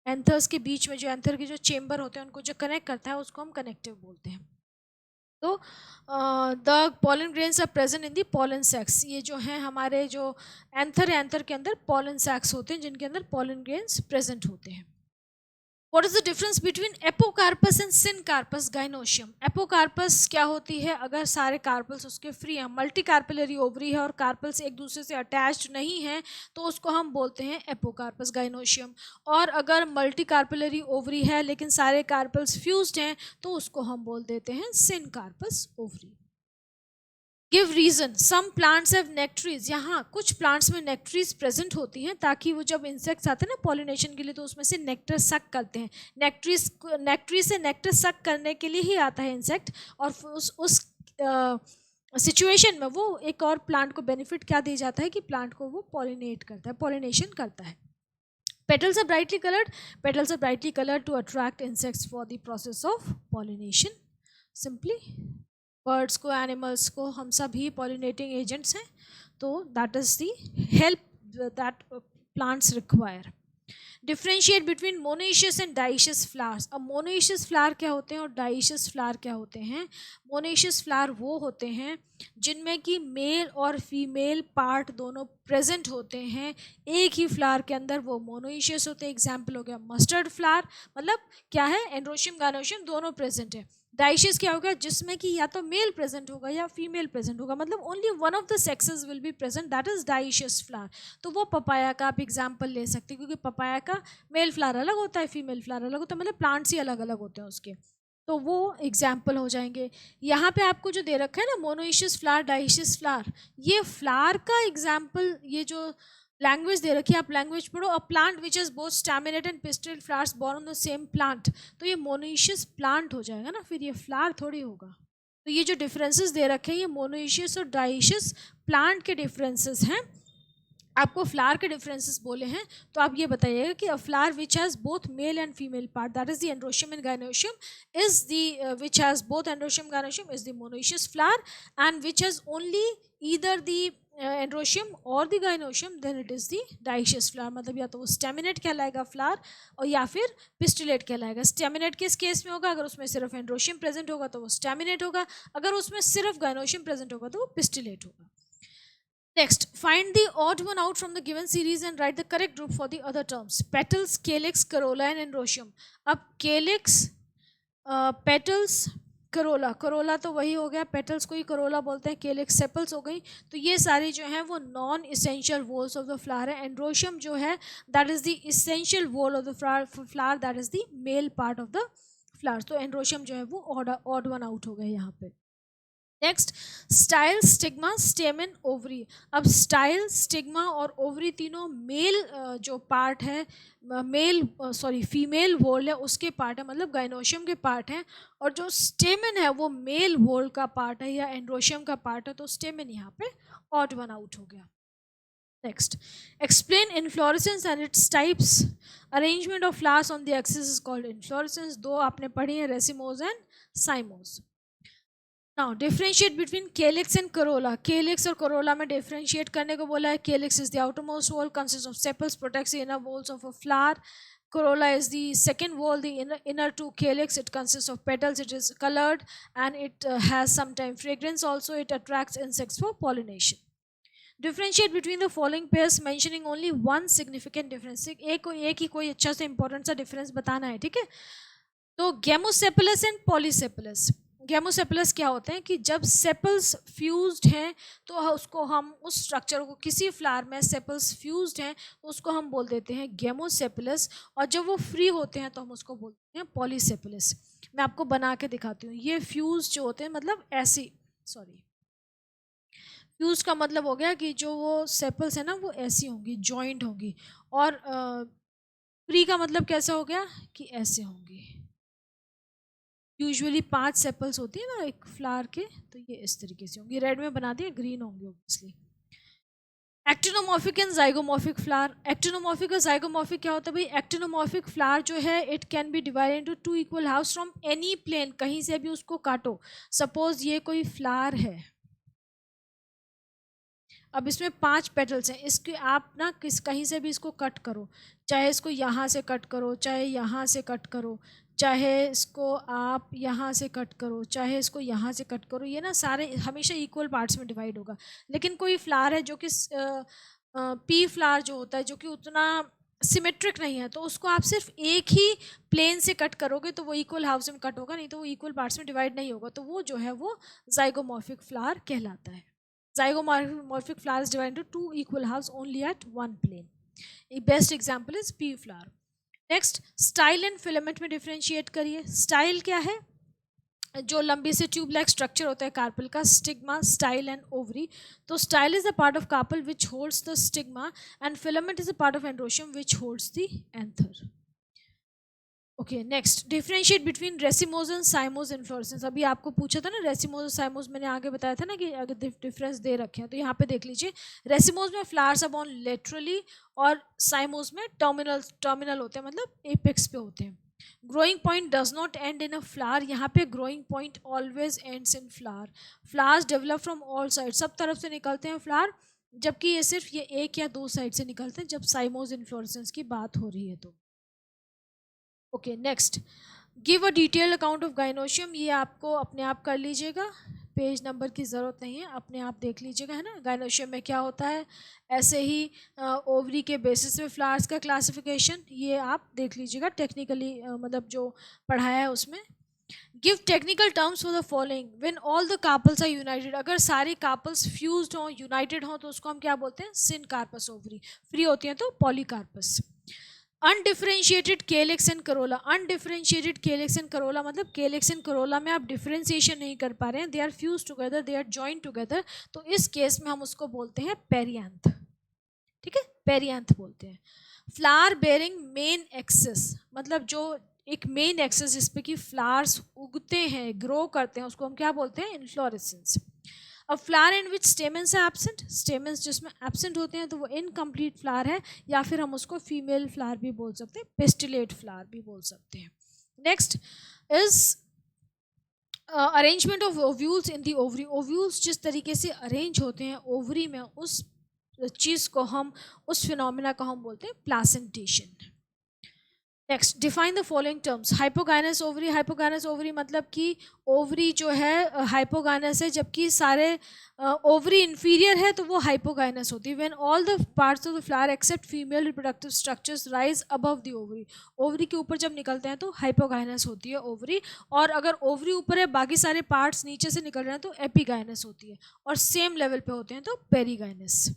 एंथर्स के बीच में जो एंथर के जो चेम्बर होते हैं उनको जो कनेक्ट करता है उसको हम कनेक्टिव बोलते हैं. तो the pollen grains are present in the pollen sacs. ये जो हैं हमारे जो एंथर के अंदर पॉलन सैक्स होते हैं जिनके अंदर पॉलन ग्रेन्स प्रेजेंट होते हैं. What is the difference between apocarpous and syncarpous gynoecium. Apocarpous क्या होती है, अगर सारे कार्पल्स उसके फ्री हैं, मल्टी कार्पलरी ओवरी है और कार्पल्स एक दूसरे से अटैच्ड नहीं हैं, तो उसको हम बोलते हैं एपोकार्पस गाइनोशियम. और अगर मल्टी कार्पलरी ओवरी है लेकिन सारे कार्पल्स फ्यूज्ड हैं, तो उसको हम बोल देते हैं syncarpous ovary. Give reason. Some plants have nectaries. यहाँ कुछ प्लांट्स में नेक्ट्रीज प्रेजेंट होती हैं ताकि वो जब इंसेक्ट्स आते हैं ना पॉलिनेशन के लिए, तो उसमें से नेक्टर सक करते हैं. नेक्ट्री से नेक्टर सक करने के लिए ही आता है इंसेक्ट, और उस सिचुएशन में वो एक और प्लांट को बेनिफिट क्या दी जाता है कि प्लांट को वो पॉलिनेट करता है, पॉलिनेशन करता है. Petals are brightly colored. Petals are brightly colored to attract insects for the process of pollination. Simply birds को, एनिमल्स को, हम सभी पॉलिनेटिंग एजेंट्स हैं, तो that is the help that plants require. Differentiate between monoecious and dioecious flowers. अब monoecious flower क्या होते हैं और डाइशियस फ्लावर क्या होते हैं. मोनोइशियस फ्लावर वो होते हैं जिनमें कि मेल और फीमेल पार्ट दोनों प्रेजेंट होते हैं एक ही फ्लावर के अंदर, वो मोनोइशियस होते हैं. एग्जाम्पल हो गया मस्टर्ड फ्लावर, मतलब क्या है, एंड्रोशियम गायनोशियम दोनों प्रेजेंट है. डाइशियस क्या होगा, जिसमें कि या तो मेल प्रेजेंट होगा या फीमेल प्रेजेंट होगा, मतलब only one of the sexes will be present, that is dioecious flower. तो वो पपाया का आप एग्जाम्पल ले सकते हैं, क्योंकि पपाया का मेल फ्लावर अलग होता है, फीमेल फ्लावर अलग होता है, मतलब प्लांट्स ही अलग अलग होते हैं उसके, तो वो एग्जाम्पल हो जाएंगे. यहाँ पे आपको जो दे रखा है ना मोनोइशियस फ्लावर, डाइशियस फ्लावर, ये फ्लावर का एग्जाम्पल, ये जो लैंग्वेज दे रखी है, आप लैंग्वेज पढ़ो। A plant which is both staminate and pistil flowers borne on the same plant, तो ये मोनोइशियस प्लांट हो जाएगा ना, फिर ये फ्लावर थोड़ी होगा। तो ये जो डिफरेंसेस दे रखे हैं ये मोनोइशियस और डाइशियस प्लांट के डिफरेंसेस हैं। आपको फ्लावर के डिफरेंसेस बोले हैं, तो आप ये बताइएगा कि a flower which has both male and female part, that is the androecium and gynoecium, is the which has both androecium gynoecium is the monoecious flower, and which has only either the androecium or the gynoecium then it is the dioecious flower. मतलब या तो वो staminate कहलाएगा flower और या फिर pistillate कहलाएगा। Staminate किस केस में होगा, अगर उसमें सिर्फ एंड्रोशियम प्रेजेंट होगा तो वो स्टेमिनेट होगा, अगर उसमें सिर्फ गायनोशियम प्रेजेंट होगा तो वो पिस्टिलेट होगा। Next, find the odd one out from the given series and write the correct group for the other terms. Petals, calyx, corolla and androecium. अब calyx, petals, corolla, corolla तो वही हो गया, petals को ही corolla बोलते हैं, calyx sepals हो गई। तो ये सारी जो है वो non essential walls of the flower है। एंड्रोशियम जो है that is the essential wall of the flower, that is the male part of the flower. तो एंड्रोशियम जो है वो ऑड वन आउट हो गया यहाँ पे। Next, style, stigma, स्टेमन, ovary. अब स्टाइल, स्टिग्मा और ओवरी तीनों मेल जो पार्ट है, मेल फीमेल वोल है उसके पार्ट है, मतलब गाइनोशियम के पार्ट हैं। और जो स्टेमन है वो मेल वोल का पार्ट है या एंड्रोशियम का पार्ट है, तो स्टेमन यहाँ पे ऑड वन आउट हो गया। Next, explain inflorescence and its types. Arrangement of flowers on the axis is called inflorescence. दो आपने पढ़ी है, racemose and cymose. Now differentiate between केलिक्स and Corolla. केलिक्स और करोला में डिफरेंशिएट करने को बोला है। केलिक्स is the outermost wall, consist of sepals, protects the inner walls of a flower. Corolla is the second wall, the inner two calyx. It consists of petals. It is colored and it has sometimes fragrance also. It attracts insects for pollination. Differentiate between the following pairs, mentioning only one significant difference. एक ही कोई अच्छा सा important सा difference बताना है, ठीक है? तो गेमोसेपलस एंड पॉलीसेपलस। गेमोसेपलस क्या होते हैं कि जब सेपल्स फ्यूज्ड हैं तो उसको हम उस स्ट्रक्चर को, किसी फ्लावर में सेपल्स फ्यूज्ड हैं तो उसको हम बोल देते हैं गेमोसेपलस, और जब वो फ्री होते हैं तो हम उसको बोलते हैं पॉलीसेपलस। मैं आपको बना के दिखाती हूँ। ये फ्यूज जो होते हैं मतलब ऐसी, फ्यूज का मतलब हो गया कि जो वो सेपल्स है ना वो ऐसी होंगी, जॉइंट होंगी, और फ्री का मतलब कैसा हो गया कि ऐसे होंगी। यूजुअली 5 सेपल्स होती है ना एक फ्लावर के, तो ये इस तरीके से होंगी। रेड में बना दिए, ग्रीन होंगे obviously. Actinomorphic and zygomorphic flower. Actinomorphic और जाइगोमॉर्फिक क्या होता है भाई? एक्टिनोमॉर्फिक फ्लावर जो है it can be divided into 2 equal halves from any plane, कहीं से भी उसको काटो। सपोज ये कोई फ्लावर है, अब इसमें 5 पेटल्स हैं, इसके आप ना कहीं से भी इसको कट करो, चाहे इसको यहाँ से कट करो, चाहे यहाँ से कट करो, चाहे इसको आप यहाँ से कट करो, चाहे इसको यहाँ से कट करो, ये ना सारे हमेशा इक्वल पार्ट्स में डिवाइड होगा। लेकिन कोई फ्लावर है जो कि पी फ्लावर जो होता है जो कि उतना सिमेट्रिक नहीं है, तो उसको आप सिर्फ एक ही प्लेन से कट करोगे तो वो इक्वल हाफ्स में कट होगा, नहीं तो वो इक्वल पार्ट्स में डिवाइड नहीं होगा, तो वो जो है वो जाइगोमॉर्फिक फ्लावर कहलाता है। Zygomorphic flowers divided into 2 equal halves only at one plane. A best example is pea flower. Next, style and filament में differentiate करिए। Style क्या है? जो लंबी से ट्यूब लाइक स्ट्रक्चर होता है कार्पल का, स्टिग्मा, स्टाइल एंड ओवरी। तो style is a part of carpel which holds the stigma and filament is a part of androecium which holds the anther. Okay, next, differentiate between racemose and cymose inflorescence. अभी आपको पूछा था ना racemose और cymose, मैंने आगे बताया था ना कि अगर डिफरेंस दे रखे हैं तो यहाँ पे देख लीजिए। रेसिमोज में फ्लावर्स आर बोर्न लेटरली और साइमोज में टर्मिनल होते हैं, मतलब एपेक्स पे होते हैं। Growing point does not and in a flower, यहाँ पे growing point always ends in flower. Flowers develop from all side, सब तरफ से निकलते हैं फ्लावर, जबकि ये सिर्फ ये एक या दो साइड से निकलते हैं जब साइमोज इन्फ्लोरेसेंस की बात हो रही है तो। Okay, next, give a detailed account of gynoecium. ये आपको अपने आप कर लीजिएगा, पेज नंबर की ज़रूरत नहीं है, अपने आप देख लीजिएगा, है ना। गाइनोशियम में क्या होता है, ऐसे ही ओवरी के बेसिस पे फ्लावर्स का क्लासिफिकेशन, ये आप देख लीजिएगा टेक्निकली, मतलब जो पढ़ाया है उसमें। Give technical terms for the following when all the carpels are united. अगर सारे कार्पल्स फ्यूज्ड हों, यूनाइटेड हों, तो उसको हम क्या बोलते हैं? Syncarpous ovary. फ्री होती हैं तो polycarpous. Undifferentiated calyx and corolla. Undifferentiated calyx and corolla मतलब केलिक्स एंड करोला में आप डिफरेंशिएशन नहीं कर पा रहे हैं, they are fuse together, they are joint together, तो इस केस में हम उसको बोलते हैं पेरियांथ। ठीक है, पेरियांथ बोलते हैं। फ्लावर बेयरिंग मेन एक्सेस, मतलब जो एक मेन एक्सेस जिस पे कि फ्लावर्स उगते हैं, ग्रो करते हैं, उसको हम क्या बोलते हैं, इन्फ्लोरेसेंस। अब फ्लावर इन विच स्टेमेंस है एब्सेंट, स्टेमेंस जिसमें एब्सेंट होते हैं तो वो इनकम्प्लीट फ्लावर है, या फिर हम उसको फीमेल फ्लावर भी बोल सकते हैं, पिस्टिलेट फ्लावर भी बोल सकते हैं। Next is arrangement of ovules in the ovary. Ovules जिस तरीके से अरेंज होते हैं ओवरी में, उस चीज़ को हम, उस फिनोमिना को हम बोलते हैं placentation. Next, define the following terms. Hypogynous ovary, hypogynous ovary मतलब कि ओवरी जो है हाइपोगाइनस है, जबकि सारे ओवरी इंफीरियर है तो वो हाइपोगाइनस होती है। When all the parts of the flower except female reproductive structures rise above the ovary, ovary के ऊपर जब निकलते हैं तो हाइपोगाइनस होती है ओवरी, और अगर ओवरी ऊपर है बाकी सारे पार्ट्स नीचे से निकल रहे हैं तो एपिगाइनस होती है, और सेम लेवल पे होते हैं तो पेरीगाइनस।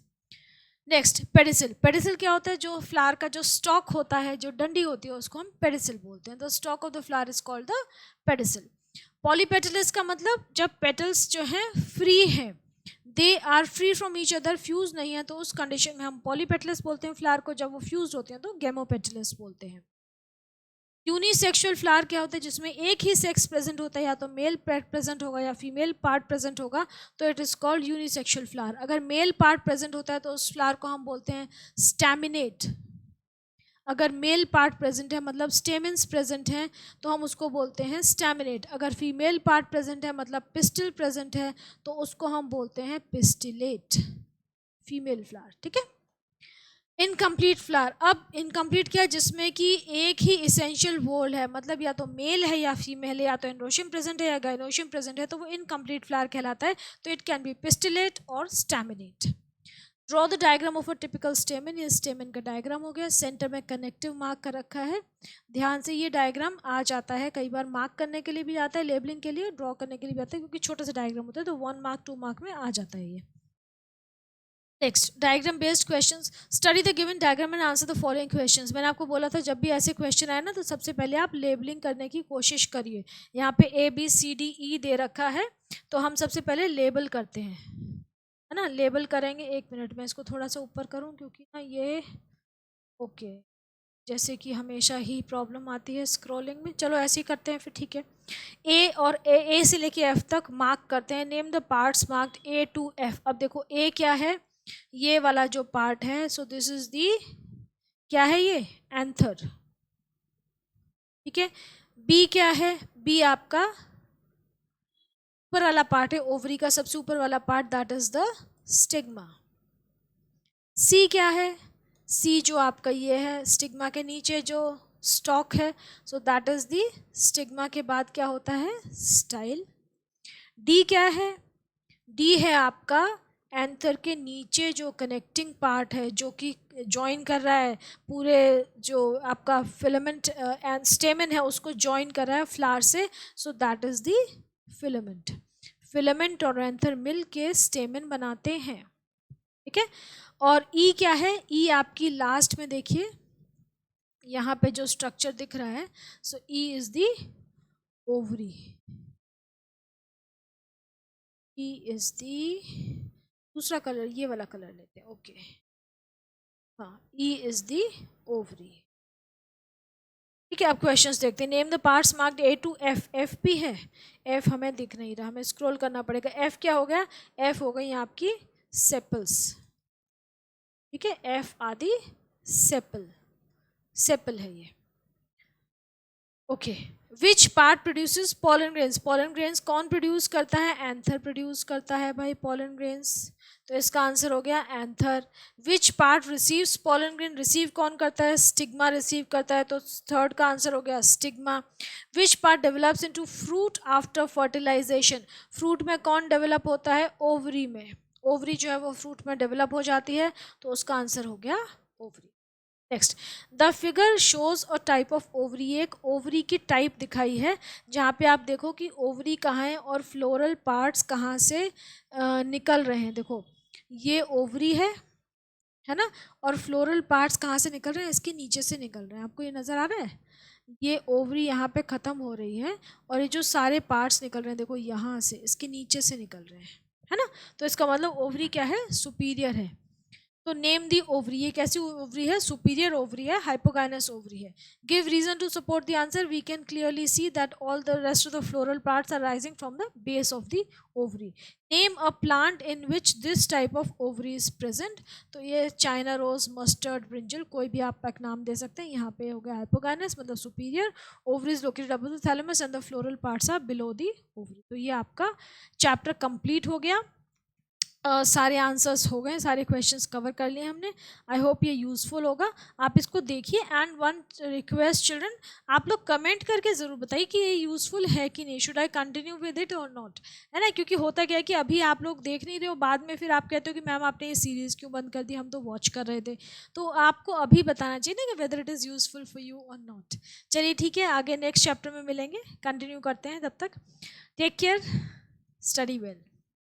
Next, pedicel. पेडिसिल क्या होता है, जो फ्लावर का जो स्टॉक होता है, जो डंडी होती है, उसको हम पेडिसिल बोलते हैं। The stalk of the flower is called the pedicel. Polypetals का मतलब जब पेटल्स जो हैं फ्री हैं, they are free from each other, fuse नहीं है, तो उस कंडीशन में हम पॉलीपेटल्स बोलते हैं फ्लावर को। जब वो फ्यूज होते हैं तो गेमोपेटल्स बोलते हैं। यूनिसेक्सुअल फ्लावर क्या होता है, जिसमें एक ही सेक्स प्रेजेंट होता है, या तो मेल प्रेजेंट होगा या फीमेल पार्ट प्रेजेंट होगा, तो it is called unisexual flower. अगर मेल पार्ट प्रेजेंट होता है तो उस फ्लावर को हम बोलते हैं स्टैमिनेट। अगर मेल पार्ट प्रेजेंट है मतलब स्टेमेंस प्रेजेंट हैं, तो हम उसको बोलते हैं स्टैमिनेट। अगर फीमेल पार्ट प्रेजेंट है मतलब पिस्टिल प्रेजेंट है, तो उसको हम बोलते हैं पिस्टिलेट, फीमेल फ्लावर। ठीक है। इनकम्प्लीट फ्लावर, अब इनकम्प्लीट क्या है, जिसमें कि एक ही इसेंशियल वोल है, मतलब या तो मेल है या फीमेल है, या तो एंड्रोशियम प्रेजेंट है या गाइनोशियम प्रेजेंट है, तो वो इनकम्प्लीट फ्लावर कहलाता है। तो इट कैन बी पिस्टिलेट और staminate. Draw the diagram of a typical स्टेमन। ये स्टेमन का डायग्राम हो गया, सेंटर में कनेक्टिव मार्क कर रखा है। ध्यान से, ये डायग्राम आ जाता है कई बार, मार्क करने के लिए भी आता है, लेबलिंग के लिए, ड्रॉ करने के लिए भी आता है, क्योंकि छोटा सा डायग्राम होता है तो 1 मार्क 2 मार्क में आ जाता है ये। Next, diagram based questions. Study the given diagram and answer the following questions. मैंने आपको बोला था जब भी ऐसे क्वेश्चन आए ना तो सबसे पहले आप लेबलिंग करने की कोशिश करिए। यहाँ पे ABCDE दे रखा है, तो हम सबसे पहले लेबल करते हैं, है ना। लेबल करेंगे, 1 मिनट में इसको थोड़ा सा ऊपर करूँ क्योंकि ना ये ओके, जैसे कि हमेशा ही प्रॉब्लम आती है स्क्रॉलिंग में। चलो ऐसे ही करते हैं फिर, ठीक है। ए और ए से लेके F तक मार्क करते हैं। Name the parts marked A to F। अब देखो A क्या है, ये वाला जो पार्ट है, सो दिस इज दी, क्या है ये, एंथर। ठीक है। बी क्या है, बी आपका ऊपर वाला पार्ट है, ओवरी का सबसे ऊपर वाला part, that is the stigma. C क्या है, सी जो आपका ये है, स्टिग्मा के नीचे जो स्टॉक है, so that is the stigma के बाद क्या होता है, स्टाइल। डी क्या है, डी है आपका एंथर के नीचे जो कनेक्टिंग पार्ट है, जो कि जॉइन कर रहा है पूरे जो आपका फिलामेंट एंड स्टेमन है उसको जॉइन कर रहा है फ्लावर से, सो that is the filament. Filament और एंथर मिल के स्टेमन बनाते हैं। ठीक है। और ई क्या है, ई आपकी लास्ट में देखिए यहाँ पे जो स्ट्रक्चर दिख रहा है, so E is the ovary. E is the, दूसरा कलर, ये वाला कलर लेते हैं, ओके। हाँ, ई इज दी ओवरी। ठीक है। अब क्वेश्चंस देखते हैं। Name the parts marked A to F। F भी है, F हमें दिख नहीं रहा, हमें स्क्रॉल करना पड़ेगा। F क्या हो गया, F हो गई आपकी सेपल्स। ठीक है, F आदि सेपल, सेपल है ये, okay. Which part produces pollen grains. Pollen grains कौन प्रोड्यूस करता है, एंथर प्रोड्यूस करता है भाई पॉलन ग्रेन्स, तो इसका आंसर हो गया anther. Which part receives pollen grain, receive कौन करता है, स्टिग्मा रिसीव करता है, तो थर्ड का आंसर हो गया stigma. Which part develops into fruit after fertilisation. Fruit में कौन डेवलप होता है, ओवरी में, ओवरी जो है वो फ्रूट में डेवलप हो जाती है, तो उसका आंसर हो गया ovary. Next, the figure shows a type of ovary. एक ओवरी की टाइप दिखाई है, जहाँ पे आप देखो कि ओवरी कहाँ है और फ्लोरल पार्ट्स कहाँ से निकल रहे हैं। देखो ये ओवरी है ना, और फ्लोरल पार्ट्स कहाँ से निकल रहे हैं, इसके नीचे से निकल रहे हैं। आपको ये नज़र आ रहा है, ये ओवरी यहाँ पे ख़त्म हो रही है, और ये जो सारे पार्ट्स निकल रहे हैं देखो यहाँ से, इसके नीचे से निकल रहे हैं, है ना। तो इसका मतलब ओवरी क्या है, सुपीरियर है। तो नेम दी ओवरी, ये कैसी ओवरी है? सुपीरियर ओवरी है, हाइपोगाइनस ओवरी है. Give reason to support the answer. We can clearly see that all the rest of the floral parts are rising from the base of the ovary. Name a plant in which this type of ovary is present. तो ये China rose, mustard, brinjal, कोई भी आप एक नाम दे सकते हैं. यहाँ पे हो गया हाइपोगाइनस मतलब superior, ovary is located above the thalamus and the floral parts are below the ovary. तो ये आपका चैप्टर कंप्लीट हो गया. सारे आंसर्स हो गए, सारे क्वेश्चंस कवर कर लिए हमने. आई होप ये यूज़फुल होगा. आप इसको देखिए. एंड वन रिक्वेस्ट चिल्ड्रन, आप लोग कमेंट करके ज़रूर बताइए कि ये यूज़फुल है कि नहीं. Should I continue with it और नॉट, है ना. क्योंकि होता क्या है कि अभी आप लोग देख नहीं रहे हो, बाद में फिर आप कहते हो कि मैम आपने ये सीरीज़ क्यों बंद कर दी, हम तो वॉच कर रहे थे. तो आपको अभी बताना चाहिए ना कि whether it is useful for you और नॉट. चलिए ठीक है, आगे नेक्स्ट चैप्टर में मिलेंगे, कंटिन्यू करते हैं. तब तक टेक केयर, स्टडी वेल.